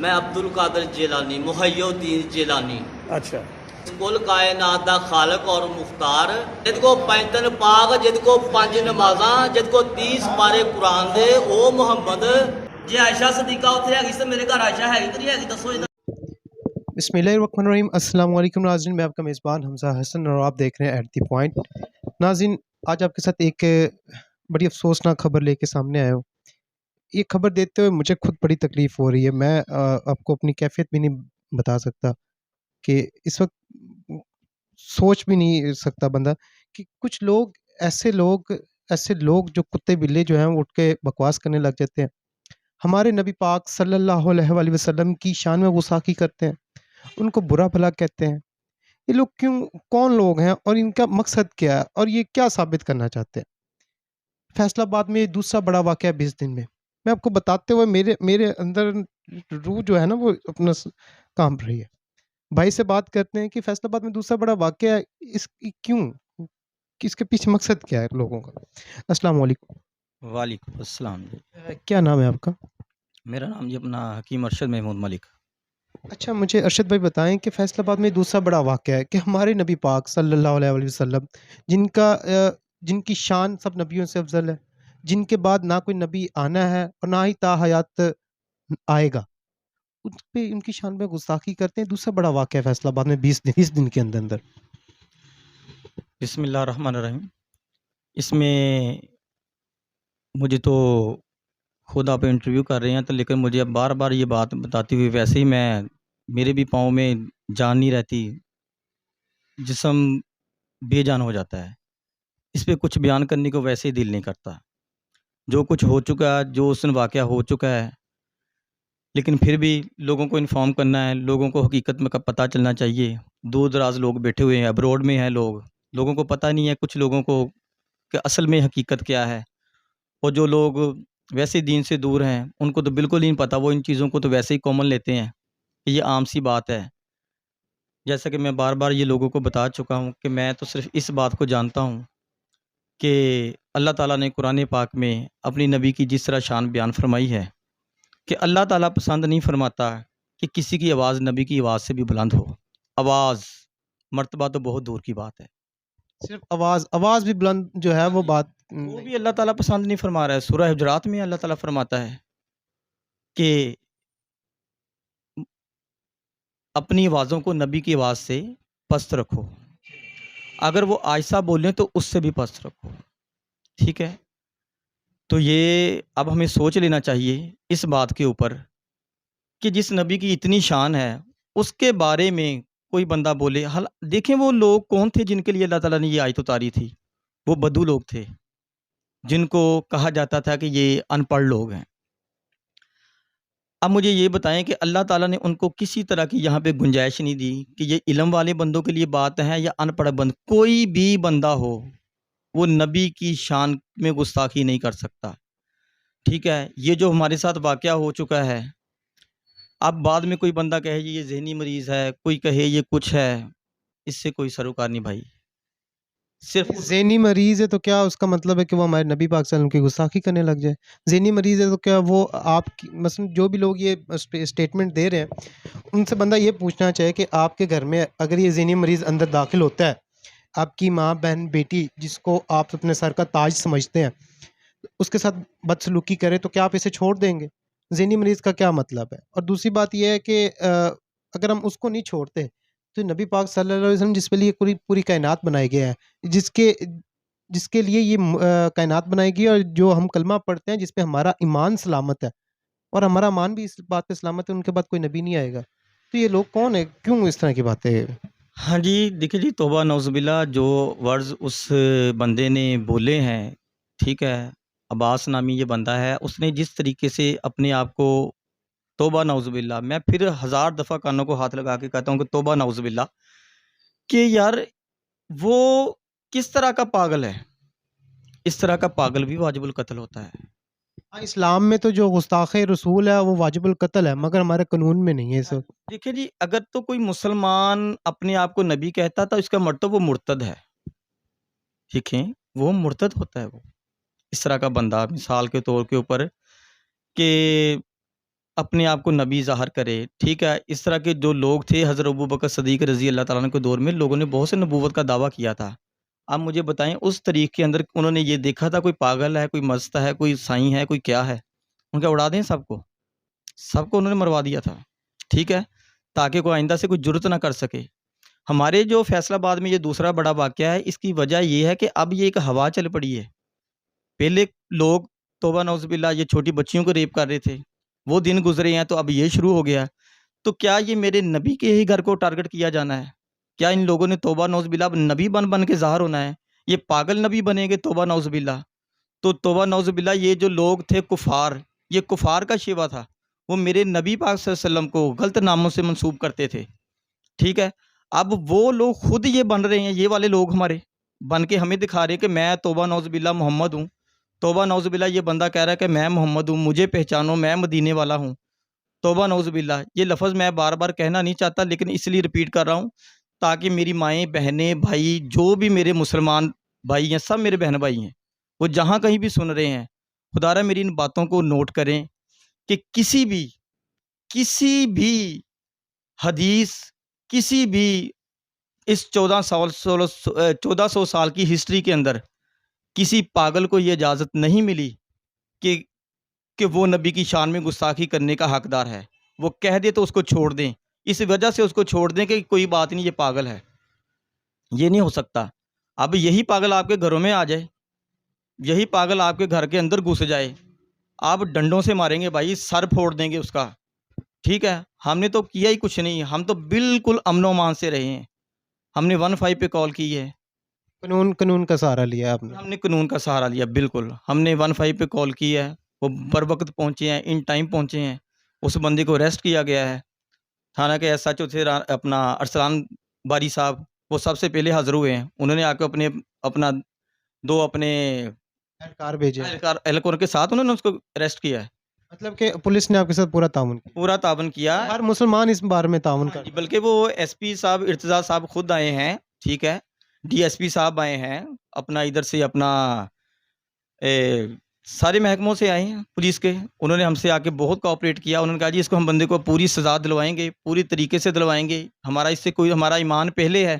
میں عبد القادر جیلانی محی الدین جیلانی اچھا کل کائنات دا خالق اور مختار جد کو پینتن پاک جد کو پانچ نمازاں جد کو 30 پارے قرآن دے او محمد جی عائشہ صدیقہ اتنے ہے گی میرے گھر عائشہ ہے گی ہے گی دسو بسم اللہ الرحمن الرحیم۔ السلام علیکم ناظرین، میں آپ کا میزبان حمزہ حسن اور آپ دیکھ رہے ہیں ایٹ دی پوائنٹ۔ ناظرین، آج آپ کے ساتھ ایک بڑی افسوسناک خبر لے کے سامنے آیا ہوں۔ یہ خبر دیتے ہوئے مجھے خود بڑی تکلیف ہو رہی ہے۔ میں آپ کو اپنی کیفیت بھی نہیں بتا سکتا کہ اس وقت سوچ بھی نہیں سکتا بندہ کہ کچھ لوگ ایسے لوگ جو کتے بلے جو ہیں وہ اٹھ کے بکواس کرنے لگ جاتے ہیں، ہمارے نبی پاک صلی اللہ علیہ وآلہ وسلم کی شان میں غصاخی کرتے ہیں، ان کو برا بھلا کہتے ہیں۔ یہ لوگ کون لوگ ہیں اور ان کا مقصد کیا ہے اور یہ کیا ثابت کرنا چاہتے ہیں؟ فیصلہ آباد میں یہ دوسرا بڑا واقعہ 20 دن میں آپ کو بتاتے ہوئے میرے اندر روح جو ہے نا وہ اپنا کانپ رہی ہے۔ بھائی سے بات کرتے ہیں کہ فیصلہ آباد میں دوسرا بڑا واقعہ ہے، کیوں، کہ اس کے پیچھے مقصد کیا ہے لوگوں کا؟ السلام علیکم۔ وعلیکم السلام جی۔ کیا نام ہے آپ کا؟ میرا نام جی اپنا حکیم ارشد محمود ملک۔ اچھا، مجھے ارشد بھائی بتائیں کہ فیصل آباد میں دوسرا بڑا واقعہ ہے کہ ہمارے نبی پاک صلی اللہ علیہ وآلہ وسلم جن کی شان سب نبیوں سے افضل ہے، جن کے بعد نہ کوئی نبی آنا ہے اور نہ ہی تا حیات آئے گا، ان کی شان میں گستاخی کرتے ہیں۔ دوسرا بڑا واقعہ ہے فیصل آباد میں 20 دن کے اندر۔ بسم اللہ الرحمن الرحیم۔ اس میں مجھے تو خود آپ انٹرویو کر رہے ہیں تو لیکن مجھے اب بار بار یہ بات بتاتی ہوئی ویسے ہی میرے بھی پاؤں میں جان نہیں رہتی، جسم بے جان ہو جاتا ہے۔ اس پہ کچھ بیان کرنے کو ویسے ہی دل نہیں کرتا۔ جو کچھ ہو چکا ہے، جو اس دن واقعہ ہو چکا ہے، لیکن پھر بھی لوگوں کو انفارم کرنا ہے، لوگوں کو حقیقت میں پتہ چلنا چاہیے۔ دور دراز لوگ بیٹھے ہوئے ہیں، ابروڈ میں ہیں لوگوں کو پتہ نہیں ہے، کچھ لوگوں کو کہ اصل میں حقیقت کیا ہے، اور جو لوگ ویسے دین سے دور ہیں ان کو تو بالکل ہی نہیں پتہ، وہ ان چیزوں کو تو ویسے ہی کامن لیتے ہیں کہ یہ عام سی بات ہے۔ جیسا کہ میں بار بار یہ لوگوں کو بتا چکا ہوں کہ میں تو صرف اس بات کو جانتا ہوں کہ اللہ تعالیٰ نے قرآن پاک میں اپنی نبی کی جس طرح شان بیان فرمائی ہے کہ اللہ تعالیٰ پسند نہیں فرماتا کہ کسی کی آواز نبی کی آواز سے بھی بلند ہو۔ آواز مرتبہ تو بہت دور کی بات ہے، صرف آواز بھی بلند جو ہے وہ بات وہ بھی اللہ تعالیٰ پسند نہیں فرما رہا ہے۔ سورہ حجرات میں اللہ تعالیٰ فرماتا ہے کہ اپنی آوازوں کو نبی کی آواز سے پست رکھو، اگر وہ آہستہ بولیں تو اس سے بھی پست رکھو، ٹھیک ہے؟ تو یہ اب ہمیں سوچ لینا چاہیے اس بات کے اوپر کہ جس نبی کی اتنی شان ہے اس کے بارے میں کوئی بندہ بولے۔ دیکھیں وہ لوگ کون تھے جن کے لیے اللہ تعالیٰ نے یہ آیت اتاری تھی؟ وہ بدو لوگ تھے جن کو کہا جاتا تھا کہ یہ ان پڑھ لوگ ہیں۔ اب مجھے یہ بتائیں کہ اللہ تعالیٰ نے ان کو کسی طرح کی یہاں پہ گنجائش نہیں دی کہ یہ علم والے بندوں کے لیے بات ہے یا ان پڑھ بند، کوئی بھی بندہ ہو وہ نبی کی شان میں گستاخی نہیں کر سکتا، ٹھیک ہے؟ یہ جو ہمارے ساتھ واقعہ ہو چکا ہے، اب بعد میں کوئی بندہ کہے یہ ذہنی مریض ہے، کوئی کہے یہ کچھ ہے، اس سے کوئی سروکار نہیں بھائی۔ صرف ذہنی مریض ہے تو کیا اس کا مطلب ہے کہ وہ ہمارے نبی پاک صلی اللہ علیہ وسلم کی گستاخی کرنے لگ جائے؟ ذہنی مریض ہے تو کیا وہ آپ مثلا جو بھی لوگ یہ اسٹیٹمنٹ دے رہے ہیں ان سے بندہ یہ پوچھنا چاہے کہ آپ کے گھر میں اگر یہ ذہنی مریض اندر داخل ہوتا ہے، آپ کی ماں بہن بیٹی جس کو آپ اپنے سر کا تاج سمجھتے ہیں اس کے ساتھ بدسلوکی کرے تو کیا آپ اسے چھوڑ دیں گے؟ ذہنی مریض کا کیا مطلب ہے؟ اور دوسری بات یہ ہے کہ اگر ہم اس کو نہیں چھوڑتے تو نبی پاک صلی اللہ علیہ وسلم جس پہ لیے پوری کائنات بنائی گیا ہے، جس کے لیے یہ کائنات بنائی گئی، اور جو ہم کلمہ پڑھتے ہیں جس پہ ہمارا ایمان سلامت ہے اور ہمارا ایمان بھی اس بات پہ سلامت ہے، ان کے بعد کوئی نبی نہیں آئے گا، تو یہ لوگ کون ہیں؟ کیوں اس طرح کی باتیں؟ ہاں جی، دیکھیں جی، توبہ نعوذ باللہ، جو ورڈز اس بندے نے بولے ہیں، ٹھیک ہے، عباس نامی یہ بندہ ہے، اس نے جس طریقے سے اپنے آپ کو، توبہ نعوذ باللہ، میں پھر 1000 دفعہ کانوں کو ہاتھ لگا کے کہتا ہوں کہ توبہ نعوذ باللہ، کہ یار وہ کس طرح کا پاگل ہے؟ اس طرح کا پاگل بھی واجب القتل ہوتا ہے۔ اسلام میں تو جو گستاخ رسول ہے وہ واجب القتل ہے، مگر ہمارے قانون میں نہیں ہے اس وقت۔ دیکھیں جی، اگر تو کوئی مسلمان اپنے آپ کو نبی کہتا تو اس کا مطلب وہ مرتد ہے، ٹھیک ہے؟ وہ مرتد ہوتا ہے۔ وہ اس طرح کا بندہ، مثال کے طور کے اوپر کہ اپنے آپ کو نبی ظاہر کرے، ٹھیک ہے، اس طرح کے جو لوگ تھے حضرت ابوبکر صدیق رضی اللہ تعالیٰ عنہ کے دور میں لوگوں نے بہت سے نبوت کا دعویٰ کیا تھا۔ آپ مجھے بتائیں اس تاریخ کے اندر انہوں نے یہ دیکھا تھا کوئی پاگل ہے، کوئی مست ہے، کوئی سائیں ہے، کوئی کیا ہے، ان کا اڑا دیں سب کو انہوں نے مروا دیا تھا، ٹھیک ہے، تاکہ کوئی آئندہ سے کوئی جرت نہ کر سکے۔ ہمارے جو فیصل آباد میں یہ دوسرا بڑا واقعہ ہے، اس کی وجہ یہ ہے کہ اب یہ ایک ہوا چل پڑی ہے۔ پہلے لوگ توبہ نعوذ باللہ یہ چھوٹی بچیوں کو ریپ کر رہے تھے، وہ دن گزرے ہیں تو اب یہ شروع ہو گیا۔ تو کیا یہ میرے نبی کے ہی گھر کو ٹارگٹ کیا جانا ہے؟ کیا ان لوگوں نے توبہ نعوذ باللہ اب نبی بن کے ظاہر ہونا ہے؟ یہ پاگل نبی بنیں گے توبہ نعوذ باللہ؟ تو توبہ نعوذ باللہ یہ جو لوگ تھے کفار، یہ کفار کا شیوا تھا، وہ میرے نبی پاک صلی اللہ علیہ وسلم کو غلط ناموں سے منسوب کرتے تھے، ٹھیک ہے۔ اب وہ لوگ خود یہ بن رہے ہیں، یہ والے لوگ ہمارے بن کے ہمیں دکھا رہے ہیں کہ میں توبہ نعوذ باللہ محمد ہوں۔ توبہ نعوذ باللہ یہ بندہ کہہ رہا ہے کہ میں محمد ہوں، مجھے پہچانو، میں مدینے والا ہوں۔ توبہ نعوذ باللہ یہ لفظ میں بار بار کہنا نہیں چاہتا، لیکن اس لیے ریپیٹ کر رہا ہوں تاکہ میری مائیں، بہنیں، بھائی، جو بھی میرے مسلمان بھائی ہیں، سب میرے بہن بھائی ہیں، وہ جہاں کہیں بھی سن رہے ہیں، خدا را میری ان باتوں کو نوٹ کریں کہ کسی بھی حدیث، کسی بھی اس 1400 سال کی ہسٹری کے اندر کسی پاگل کو یہ اجازت نہیں ملی کہ وہ نبی کی شان میں گستاخی کرنے کا حقدار ہے۔ وہ کہہ دے تو اس کو چھوڑ دیں، اس وجہ سے اس کو چھوڑ دیں کہ کوئی بات نہیں، یہ پاگل ہے۔ یہ نہیں ہو سکتا۔ اب یہی پاگل آپ کے گھروں میں آ جائے، یہی پاگل آپ کے گھر کے اندر گھس جائے، آپ ڈنڈوں سے ماریں گے بھائی، سر پھوڑ دیں گے اس کا، ٹھیک ہے۔ ہم نے تو کیا ہی کچھ نہیں، ہم تو بالکل امن و امان سے رہے ہیں۔ ہم نے 15 پہ کال کی ہے، قانون کا سہارا لیا آپ نے؟ ہم نے قانون کا سہارا لیا، بالکل۔ ہم نے 15 پہ کال کی ہے، وہ بر وقت پہنچے ہیں، ان ٹائم پہنچے ہیں۔ اس بندے کو اریسٹ کیا گیا ہے، تھانہ کے ایس ایچ او تھے اپنا ارسلان باری صاحب، وہ سب سے پہلے حاضر ہوئے ہیں۔ انہوں نے آ کے اپنا دو اپنے اہلکار بھیجے، اہلکار کے ساتھ انہوں نے اس کو اریسٹ کیا ہے۔ مطلب کہ پولیس نے آپ کے ساتھ پورا تعاون کیا؟ پورا تعاون کیا، ہر مسلمان اس بارے میں تعاون کر، بلکہ وہ ایس پی صاحب ارتضیٰ صاحب خود آئے ہیں، ٹھیک ہے، ڈی ایس پی صاحب آئے ہیں، اپنا ادھر سے اپنا سارے محکموں سے آئے ہیں پولیس کے، انہوں نے ہم سے آ کے بہت کوآپریٹ کیا۔ انہوں نے کہا جی اس کو ہم بندے کو پوری سزا دلوائیں گے، پوری طریقے سے دلوائیں گے، ہمارا اس سے کوئی، ہمارا ایمان پہلے ہے،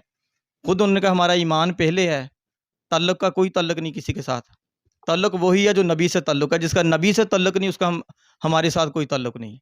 خود انہوں نے کہا ہمارا ایمان پہلے ہے، تعلق کا کوئی تعلق نہیں کسی کے ساتھ، تعلق وہی ہے جو نبی سے تعلق ہے، جس کا نبی سے تعلق نہیں اس کا ہمارے ساتھ کوئی تعلق نہیں۔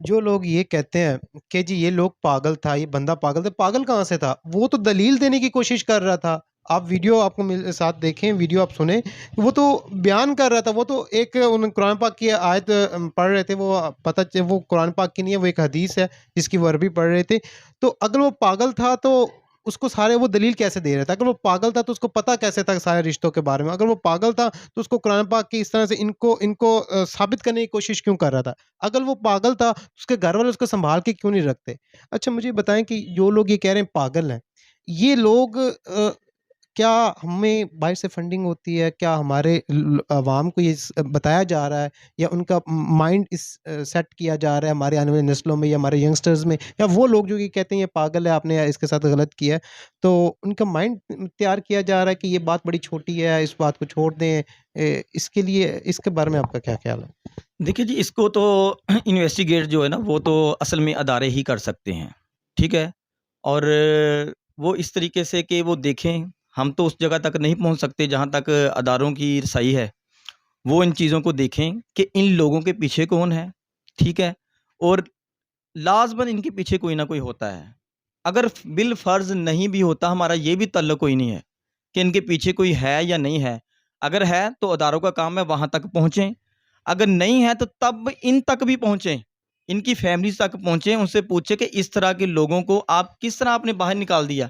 جو لوگ یہ کہتے ہیں کہ جی یہ لوگ پاگل تھا، یہ بندہ پاگل تھا، پاگل کہاں سے تھا؟ وہ تو دلیل دینے کی کوشش کر رہا تھا۔ آپ ویڈیو آپ کو ساتھ دیکھیں، ویڈیو آپ سنیں، وہ تو بیان کر رہا تھا، وہ تو ایک قرآن پاک کی آیت پڑھ رہے تھے، وہ قرآن پاک کی نہیں ہے، وہ ایک حدیث ہے جس کی وہ عربی پڑھ رہے تھے۔ تو اگر وہ پاگل تھا تو اس کو سارے وہ دلیل کیسے دے رہا تھا؟ اگر وہ پاگل تھا تو اس کو پتہ کیسے تھا سارے رشتوں کے بارے میں؟ اگر وہ پاگل تھا تو اس کو قرآن پاک کی اس طرح سے ان کو ثابت کرنے کی کوشش کیوں کر رہا تھا؟ اگر وہ پاگل تھا اس کے گھر والے اس کو سنبھال کے کیوں نہیں رکھتے؟ اچھا مجھے بتائیں کہ جو لوگ یہ کہہ رہے ہیں پاگل ہیں، یہ لوگ کیا ہمیں باہر سے فنڈنگ ہوتی ہے؟ کیا ہمارے عوام کو یہ بتایا جا رہا ہے، یا ان کا مائنڈ اس سیٹ کیا جا رہا ہے ہمارے آنے والی نسلوں میں یا ہمارے ینگسٹرز میں؟ یا وہ لوگ جو یہ کہتے ہیں یہ پاگل ہے، آپ نے اس کے ساتھ غلط کیا ہے، تو ان کا مائنڈ تیار کیا جا رہا ہے کہ یہ بات بڑی چھوٹی ہے، اس بات کو چھوڑ دیں؟ اس کے لیے، اس کے بارے میں آپ کا کیا خیال ہے؟ دیکھیے جی، اس کو تو انویسٹیگیٹ جو ہے نا وہ تو اصل میں ادارے ہی کر سکتے ہیں، ٹھیک ہے، اور وہ اس طریقے سے کہ وہ دیکھیں، ہم تو اس جگہ تک نہیں پہنچ سکتے جہاں تک اداروں کی رسائی ہے، وہ ان چیزوں کو دیکھیں کہ ان لوگوں کے پیچھے کون ہے، ٹھیک ہے، اور لازماً ان کے پیچھے کوئی نہ کوئی ہوتا ہے۔ اگر بالفرض نہیں بھی ہوتا، ہمارا یہ بھی تعلق کوئی نہیں ہے کہ ان کے پیچھے کوئی ہے یا نہیں ہے۔ اگر ہے تو اداروں کا کام ہے وہاں تک پہنچیں، اگر نہیں ہے تو تب ان تک بھی پہنچیں، ان کی فیملیز تک پہنچیں، ان سے پوچھیں کہ اس طرح کے لوگوں کو آپ کس طرح آپ نے باہر نکال دیا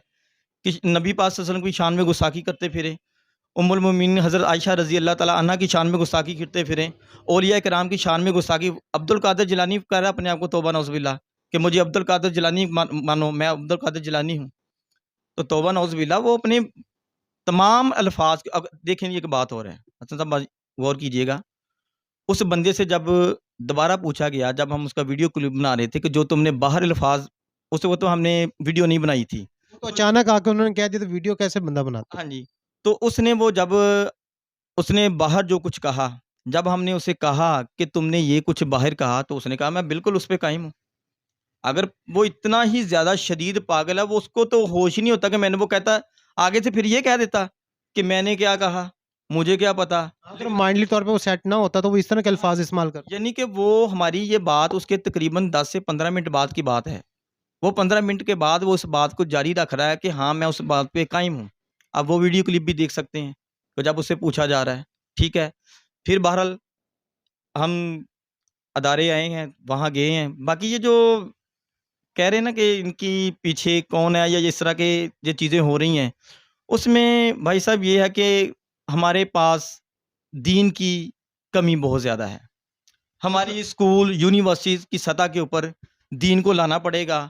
کہ نبی پاک صلی اللہ علیہ وسلم کی شان میں گستاخی کرتے پھرے، ام المومنین حضرت عائشہ رضی اللہ تعالیٰ عنہ کی شان میں گستاخی کرتے پھریں، اولیاء کرام کی شان میں گستاخی۔ عبد القادر جیلانی کہہ رہا ہے اپنے آپ کو توبہ نعوذ باللہ کہ مجھے عبد القادر جیلانی مانو، میں عبد القادر جیلانی ہوں، تو توبہ نعوذ باللہ وہ اپنے تمام الفاظ دیکھیں۔ یہ ایک بات ہو رہا ہے، حسن صاحب غور کیجئے گا، اس بندے سے جب دوبارہ پوچھا گیا، جب ہم اس کا ویڈیو کلپ بنا رہے تھے کہ جو تم نے باہر الفاظ، اس وقت تو ہم نے ویڈیو نہیں بنائی تھی، تو اچانک آ کے انہوں نے کہہ دیا، تو ویڈیو کیسے بندہ بناتا؟ ہاں جی، تو اس نے وہ جب اس نے باہر جو کچھ کہا، جب ہم نے اسے کہا کہ تم نے یہ کچھ باہر کہا تو اس نے کہا میں بالکل اس پہ قائم ہوں. اگر وہ اتنا ہی زیادہ شدید پاگل ہے، وہ اس کو تو ہوش ہی نہیں ہوتا کہ میں نے، وہ کہتا آگے سے پھر یہ کہہ دیتا کہ میں نے کیا کہا، مجھے کیا پتا. اگر مائنڈلی طور پہ وہ سیٹ نہ ہوتا تو وہ اس طرح کے الفاظ استعمال کرتا. یعنی کہ وہ ہماری یہ بات اس کے تقریباً 10 سے 15 منٹ بعد کی بات ہے. وہ 15 منٹ کے بعد وہ اس بات کو جاری رکھ رہا ہے کہ ہاں میں اس بات پہ قائم ہوں. اب وہ ویڈیو کلپ بھی دیکھ سکتے ہیں تو جب اس سے پوچھا جا رہا ہے. ٹھیک ہے، پھر بہرحال ہم ادارے آئے ہیں، وہاں گئے ہیں. باقی یہ جو کہہ رہے ہیں نا کہ ان کی پیچھے کون ہے یا اس طرح کے یہ چیزیں ہو رہی ہیں، اس میں بھائی صاحب یہ ہے کہ ہمارے پاس دین کی کمی بہت زیادہ ہے. ہماری اسکول یونیورسٹیز کی سطح کے اوپر دین کو لانا پڑے گا،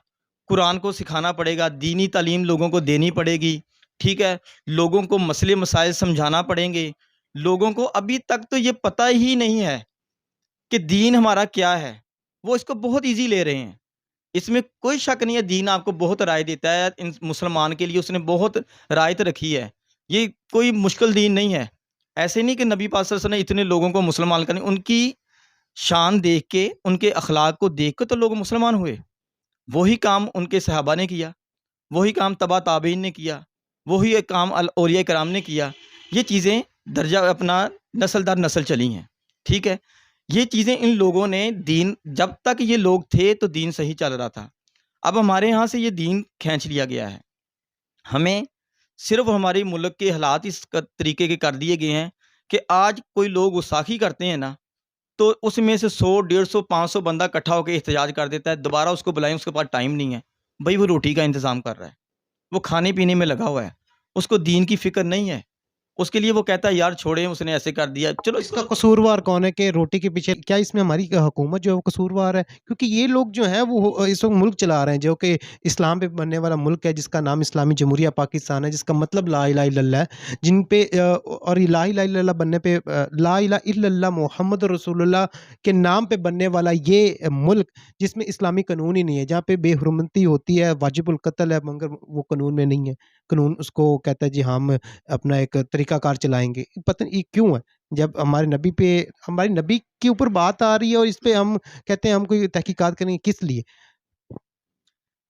قرآن کو سکھانا پڑے گا، دینی تعلیم لوگوں کو دینی پڑے گی. ٹھیک ہے، لوگوں کو مسئلے مسائل سمجھانا پڑیں گے. لوگوں کو ابھی تک تو یہ پتہ ہی نہیں ہے کہ دین ہمارا کیا ہے. وہ اس کو بہت ایزی لے رہے ہیں. اس میں کوئی شک نہیں ہے، دین آپ کو بہت رائے دیتا ہے. ان مسلمان کے لیے اس نے بہت رعایت رکھی ہے. یہ کوئی مشکل دین نہیں ہے. ایسے نہیں کہ نبی پاک صلی اللہ علیہ وسلم نے اتنے لوگوں کو مسلمان کرنے، ان کی شان دیکھ کے، ان کے اخلاق کو دیکھ کے تو لوگ مسلمان ہوئے. وہی کام ان کے صحابہ نے کیا، وہی کام تبع تابعین نے کیا، وہی ایک کام اولیاء کرام نے کیا. یہ چیزیں درجہ اپنا نسل در نسل چلی ہیں. ٹھیک ہے، یہ چیزیں ان لوگوں نے دین، جب تک یہ لوگ تھے تو دین صحیح چل رہا تھا. اب ہمارے ہاں سے یہ دین کھینچ لیا گیا ہے. ہمیں صرف ہماری ملک کے حالات اس طریقے کے کر دیے گئے ہیں کہ آج کوئی لوگ گستاخی کرتے ہیں نا تو اس میں سے 100 150 500 بندہ اکٹھا ہو کے احتجاج کر دیتا ہے. دوبارہ اس کو بلائیں، اس کے پاس ٹائم نہیں ہے. بھائی وہ روٹی کا انتظام کر رہا ہے، وہ کھانے پینے میں لگا ہوا ہے، اس کو دین کی فکر نہیں ہے. اس کے لیے وہ کہتا ہے یار چھوڑیں، اس نے ایسے کر دیا، چلو اس کا قصوروار کون ہے کہ روٹی کے پیچھے؟ کیا اس میں ہماری حکومت جو ہے وہ قصوروار ہے؟ کیونکہ یہ لوگ جو ہیں وہ اس وقت ملک چلا رہے ہیں جو کہ اسلام پہ بننے والا ملک ہے، جس کا نام اسلامی جمہوریہ پاکستان ہے، جس کا مطلب لا الہ الا اللہ ہے. جن پہ اور لا الہ الا اللہ بننے پہ، لا الہ الا اللہ محمد رسول اللہ کے نام پہ بننے والا یہ ملک، جس میں اسلامی قانون ہی نہیں ہے، جہاں پہ بے حرمتی ہوتی ہے، واجب القتل ہے، مگر وہ قانون میں نہیں ہے. قانون اس کو کہتا ہے جی ہم اپنا ایک طریقہ کار چلائیں گے. پتہ نہیں یہ کیوں ہے، جب ہمارے نبی پہ، ہمارے نبی کے اوپر بات آ رہی ہے اور اس پہ ہم کہتے ہیں ہم کوئی تحقیقات کریں گے. کس لیے؟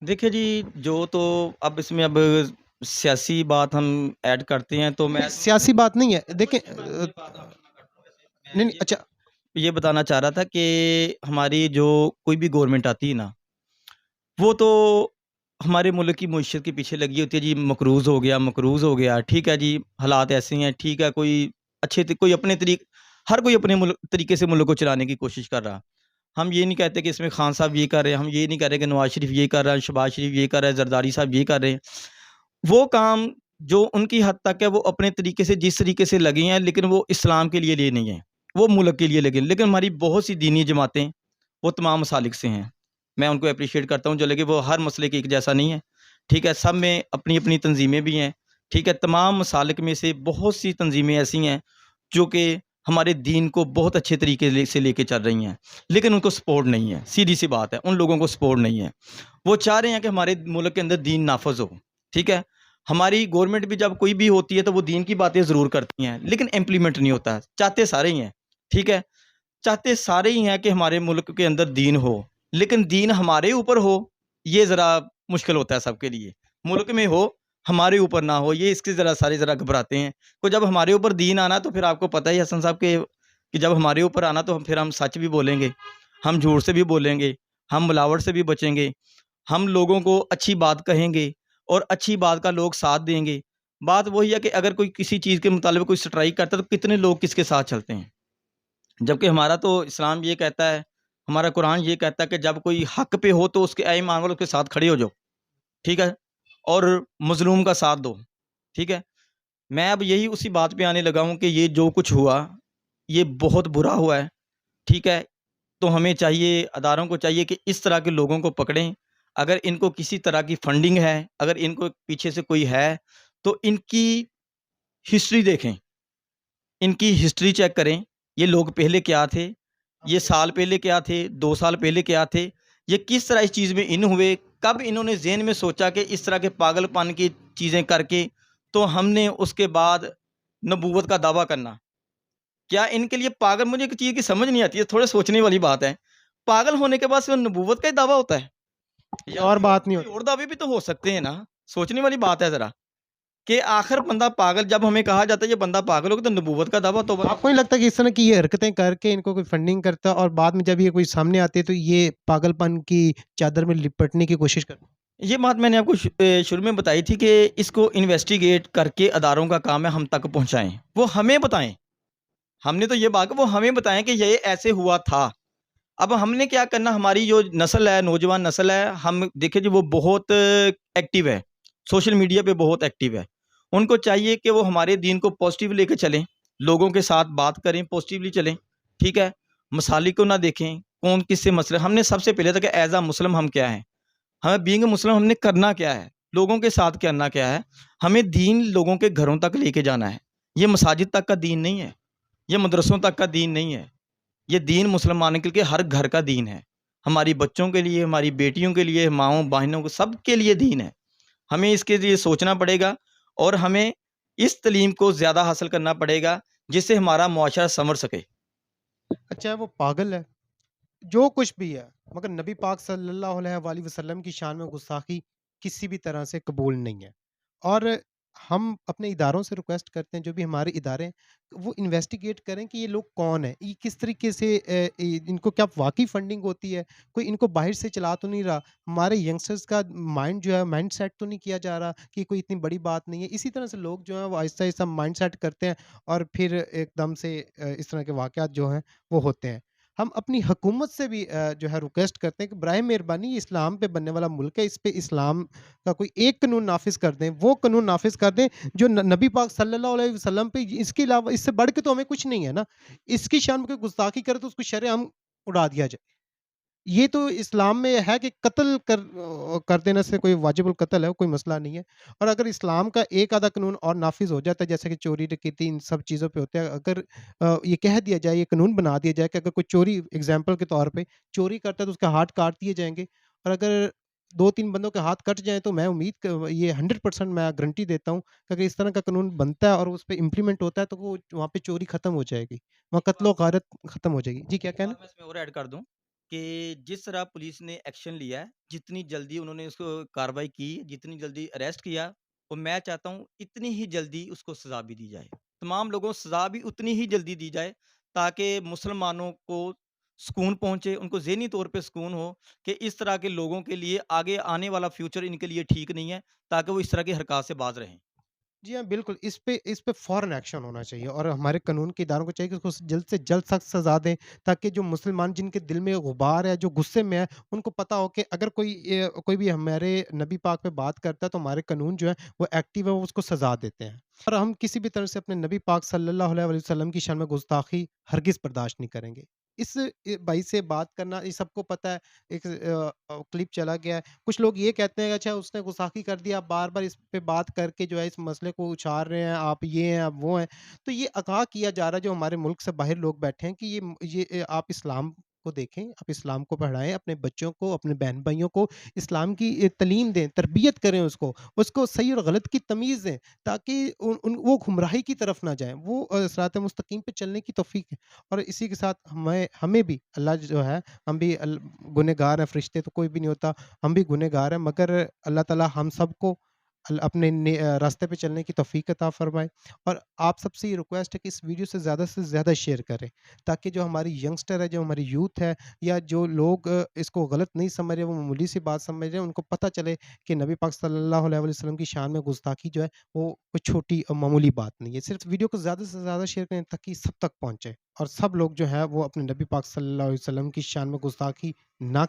دیکھیں جی، جو تو اب اس میں اب سیاسی بات ہم ایڈ کرتے ہیں تو میں سیاسی بات نہیں ہے، دیکھیں نہیں اچھا، یہ بتانا چاہ رہا تھا کہ ہماری جو کوئی بھی گورنمنٹ آتی ہے نا، وہ تو ہمارے ملک کی معیشت کے پیچھے لگی ہوتی ہے. جی مقروض ہو گیا، مقروض ہو گیا. ٹھیک ہے جی، حالات ایسے ہیں. ٹھیک ہے، کوئی کوئی اپنے ہر کوئی اپنے طریقے سے ملک کو چلانے کی کوشش کر رہا. ہم یہ نہیں کہتے کہ اس میں خان صاحب یہ کر رہے ہیں، ہم یہ نہیں کہہ رہے کہ نواز شریف یہ کر رہا ہے، شہباز شریف یہ کر رہا ہے، زرداری صاحب یہ کر رہے ہیں. وہ کام جو ان کی حد تک ہے وہ اپنے طریقے سے جس طریقے سے لگے ہیں، لیکن وہ اسلام کے لیے نہیں ہیں، وہ ملک کے لیے لگے. لیکن ہماری بہت سی دینی جماعتیں وہ تمام مسالک سے ہیں. میں ان کو اپریشیٹ کرتا ہوں، جو لگے وہ ہر مسئلے کے ایک جیسا نہیں ہے. ٹھیک ہے، سب میں اپنی اپنی تنظیمیں بھی ہیں. ٹھیک ہے، تمام مسالک میں سے بہت سی تنظیمیں ایسی ہیں جو کہ ہمارے دین کو بہت اچھے طریقے سے لے کے چل رہی ہیں، لیکن ان کو سپورٹ نہیں ہے. سیدھی سی بات ہے، ان لوگوں کو سپورٹ نہیں ہے. وہ چاہ رہے ہیں کہ ہمارے ملک کے اندر دین نافذ ہو. ٹھیک ہے، ہماری گورنمنٹ بھی جب کوئی بھی ہوتی ہے تو وہ دین کی باتیں ضرور کرتی ہیں، لیکن امپلیمنٹ نہیں ہوتا. چاہتے سارے ہی ہیں. ٹھیک ہے، چاہتے سارے ہی ہیں کہ ہمارے ملک کے اندر دین ہو، لیکن دین ہمارے اوپر ہو یہ ذرا مشکل ہوتا ہے سب کے لیے. ملک میں ہو، ہمارے اوپر نہ ہو، یہ اس کے ذرا گھبراتے ہیں. تو جب ہمارے اوپر دین آنا تو پھر آپ کو پتہ ہی حسن صاحب کہ جب ہمارے اوپر آنا تو پھر ہم سچ بھی بولیں گے، ہم جھوٹ سے بھی بولیں گے، ہم ملاوٹ سے بھی بچیں گے، ہم لوگوں کو اچھی بات کہیں گے اور اچھی بات کا لوگ ساتھ دیں گے. بات وہی ہے کہ اگر کوئی کسی چیز کے مطالبے کوئی سٹرائک کرتا ہے تو کتنے لوگ کس کے ساتھ چلتے ہیں. جبکہ ہمارا تو اسلام یہ کہتا ہے، ہمارا قرآن یہ کہتا ہے کہ جب کوئی حق پہ ہو تو اس کے اے مان والوں کے ساتھ کھڑے ہو جاؤ. ٹھیک ہے، اور مظلوم کا ساتھ دو. ٹھیک ہے، میں اب یہی اسی بات پہ آنے لگا ہوں کہ یہ جو کچھ ہوا یہ بہت برا ہوا ہے. ٹھیک ہے، تو ہمیں چاہیے، اداروں کو چاہیے کہ اس طرح کے لوگوں کو پکڑیں. اگر ان کو کسی طرح کی فنڈنگ ہے، اگر ان کو پیچھے سے کوئی ہے تو ان کی ہسٹری دیکھیں، ان کی ہسٹری چیک کریں. یہ لوگ پہلے کیا تھے، یہ سال پہلے کیا تھے، 2 سال پہلے کیا تھے، یہ کس طرح اس چیز میں ان ہوئے، کب انہوں نے ذہن میں سوچا کہ اس طرح کے پاگل پن کی چیزیں کر کے تو ہم نے اس کے بعد نبوت کا دعویٰ کرنا. کیا ان کے لیے پاگل، مجھے ایک چیز کی سمجھ نہیں آتی ہے، تھوڑے سوچنے والی بات ہے، پاگل ہونے کے بعد صرف نبوت کا ہی دعویٰ ہوتا ہے؟ کوئی یا اور کوئی بات نہیں کوئی ہوتی؟ اور دعوے بھی تو ہو سکتے ہیں نا، سوچنے والی بات ہے ذرا، کہ آخر بندہ پاگل، جب ہمیں کہا جاتا ہے یہ بندہ پاگل ہوگا تو نبوت کا دعویٰ تو آپ کو نہیں لگتا کہ اس طرح کی یہ حرکتیں کر کے ان کو کوئی فنڈنگ کرتا ہے اور بعد میں جب یہ کوئی سامنے آتے تو یہ پاگل پن کی چادر میں لپٹنے کی کوشش کرتا ہے؟ یہ بات میں نے آپ کو شروع میں بتائی تھی کہ اس کو انویسٹیگیٹ کر کے اداروں کا کام ہے ہم تک پہنچائیں، وہ ہمیں بتائیں، ہم نے تو یہ بات کہ وہ ہمیں بتائیں کہ یہ ایسے ہوا تھا۔ اب ہم نے کیا کرنا، ہماری جو نسل ہے، نوجوان نسل ہے، ہم دیکھیں جی وہ بہت ایکٹیو ہے، سوشل میڈیا پہ بہت ایکٹیو ہے، ان کو چاہیے کہ وہ ہمارے دین کو پازیٹیو لے کے چلیں، لوگوں کے ساتھ بات کریں، پازیٹیولی چلیں، ٹھیک ہے، مسالک کو نہ دیکھیں کون کس سے مسئلہ، ہم نے سب سے پہلے تھا کہ ایز اے مسلم ہم کیا ہیں، ہمیں بینگ مسلم ہم نے کرنا کیا ہے، لوگوں کے ساتھ کرنا کیا ہے، ہمیں دین لوگوں کے گھروں تک لے کے جانا ہے، یہ مساجد تک کا دین نہیں ہے، یہ مدرسوں تک کا دین نہیں ہے، یہ دین مسلمانوں کے لیے ہر گھر کا دین ہے، ہماری بچوں کے لیے، ہماری بیٹیوں کے لیے، ماؤں بہنوں کو، سب کے لیے دین ہے، ہمیں اس کے لیے سوچنا پڑے گا، اور ہمیں اس تعلیم کو زیادہ حاصل کرنا پڑے گا جس سے ہمارا معاشرہ سنور سکے۔ اچھا وہ پاگل ہے جو کچھ بھی ہے، مگر نبی پاک صلی اللہ علیہ وآلہ وسلم کی شان میں گستاخی کسی بھی طرح سے قبول نہیں ہے، اور ہم اپنے اداروں سے ریکویسٹ کرتے ہیں جو بھی ہمارے ادارے ہیں وہ انویسٹیگیٹ کریں کہ یہ لوگ کون ہیں، یہ کس طریقے سے ان کو کیا واقعی فنڈنگ ہوتی ہے، کوئی ان کو باہر سے چلا تو نہیں رہا، ہمارے ینگسٹرز کا مائنڈ جو ہے مائنڈ سیٹ تو نہیں کیا جا رہا کہ کوئی اتنی بڑی بات نہیں ہے، اسی طرح سے لوگ جو ہیں وہ آہستہ آہستہ مائنڈ سیٹ کرتے ہیں اور پھر ایک دم سے اس طرح کے واقعات جو ہیں وہ ہوتے ہیں۔ ہم اپنی حکومت سے بھی جو ہے ریکویسٹ کرتے ہیں کہ برائے مہربانی یہ اسلام پہ بننے والا ملک ہے، اس پہ اسلام کا کوئی ایک قانون نافذ کر دیں، وہ قانون نافذ کر دیں جو نبی پاک صلی اللہ علیہ وسلم پہ، اس کے علاوہ اس سے بڑھ کے تو ہمیں کچھ نہیں ہے نا، اس کی شان میں کوئی گستاخی کرے تو اس کو شرعام اڑا دیا جائے۔ یہ تو اسلام میں ہے کہ قتل کر دینے سے کوئی واجب القتل ہے، کوئی مسئلہ نہیں ہے، اور اگر اسلام کا ایک آدھا قانون اور نافذ ہو جاتا ہے جیسے کہ چوری ڈکیتی ان سب چیزوں پہ ہوتے ہیں، اگر یہ کہہ دیا جائے، یہ قانون بنا دیا جائے کہ اگر کوئی چوری ایگزامپل کے طور پہ چوری کرتا ہے تو اس کے ہاتھ کاٹ دیے جائیں گے، اور اگر دو تین بندوں کے ہاتھ کٹ جائیں تو میں امید یہ 100% میں گارنٹی دیتا ہوں کہ اگر اس طرح کا قانون بنتا ہے اور اس پہ امپلیمنٹ ہوتا ہے تو وہ وہاں پہ چوری ختم ہو جائے گی، وہاں ایک قتل و بات غارت ختم ہو جائے گی۔ جی کیا ایک کہنا؟ بات میں اس میں اور ایڈ کر دوں کہ جس طرح پولیس نے ایکشن لیا ہے، جتنی جلدی انہوں نے اس کو کاروائی کی، جتنی جلدی اریسٹ کیا، اور میں چاہتا ہوں اتنی ہی جلدی اس کو سزا بھی دی جائے، تمام لوگوں کو سزا بھی اتنی ہی جلدی دی جائے تاکہ مسلمانوں کو سکون پہنچے، ان کو ذہنی طور پہ سکون ہو کہ اس طرح کے لوگوں کے لیے آگے آنے والا فیوچر ان کے لیے ٹھیک نہیں ہے، تاکہ وہ اس طرح کی حرکات سے باز رہیں۔ جی ہاں بالکل، اس پہ فوراً ایکشن ہونا چاہیے، اور ہمارے قانون کے اداروں کو چاہیے کہ اس کو جلد سے جلد سخت سزا دیں تاکہ جو مسلمان جن کے دل میں غبار ہے، جو غصے میں ہے، ان کو پتہ ہو کہ اگر کوئی بھی ہمارے نبی پاک پہ بات کرتا ہے تو ہمارے قانون جو ہے وہ ایکٹیو ہے، وہ اس کو سزا دیتے ہیں، اور ہم کسی بھی طرح سے اپنے نبی پاک صلی اللہ علیہ وسلم کی شان میں گستاخی ہرگز برداشت نہیں کریں گے۔ اس بھائی سے بات کرنا یہ سب کو پتہ ہے، ایک کلپ چلا گیا ہے، کچھ لوگ یہ کہتے ہیں کہ اچھا اس نے گستاخی کر دیا، بار بار اس پہ بات کر کے جو ہے اس مسئلے کو اچھال رہے ہیں، آپ یہ ہیں، آپ وہ ہیں، تو یہ آگاہ کیا جا رہا ہے جو ہمارے ملک سے باہر لوگ بیٹھے ہیں کہ یہ آپ اسلام کو دیکھیں، آپ اسلام کو پڑھائیں، اپنے بچوں کو، اپنے بہن بھائیوں کو اسلام کی تعلیم دیں، تربیت کریں، اس کو صحیح اور غلط کی تمیز دیں تاکہ وہ گمراہی کی طرف نہ جائیں، وہ صراط مستقیم پہ چلنے کی توفیق ہے۔ اور اسی کے ساتھ ہمیں بھی اللہ جو ہے، ہم بھی گنہگار ہیں، فرشتے تو کوئی بھی نہیں ہوتا، ہم بھی گنہگار ہیں، مگر اللہ تعالی ہم سب کو اپنے راستے پہ چلنے کی توفیق عطا فرمائے، اور آپ سب سے یہ ریکویسٹ ہے کہ اس ویڈیو سے زیادہ شیئر کریں تاکہ جو ہماری ینگسٹر ہے، جو ہماری یوتھ ہے، یا جو لوگ اس کو غلط نہیں سمجھ رہے، وہ معمولی سی بات سمجھ رہے ہیں، ان کو پتہ چلے کہ نبی پاک صلی اللہ علیہ وسلم کی شان میں گستاخی جو ہے وہ کوئی چھوٹی اور معمولی بات نہیں ہے۔ صرف ویڈیو کو زیادہ سے زیادہ شیئر کریں تاکہ سب تک پہنچے اور سب لوگ جو ہے وہ اپنے نبی پاک صلی اللہ علیہ وسلم کی شان میں گستاخی نہ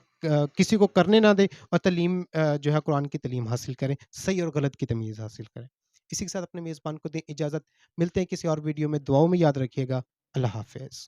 کسی کو کرنے نہ دیں، اور تعلیم جو ہے قرآن کی تعلیم حاصل کریں، صحیح اور غلط کی تمیز حاصل کریں۔ اسی کے ساتھ اپنے میزبان کو دیں اجازت، ملتے ہیں کسی اور ویڈیو میں، دعاؤں میں یاد رکھیے گا۔ اللہ حافظ۔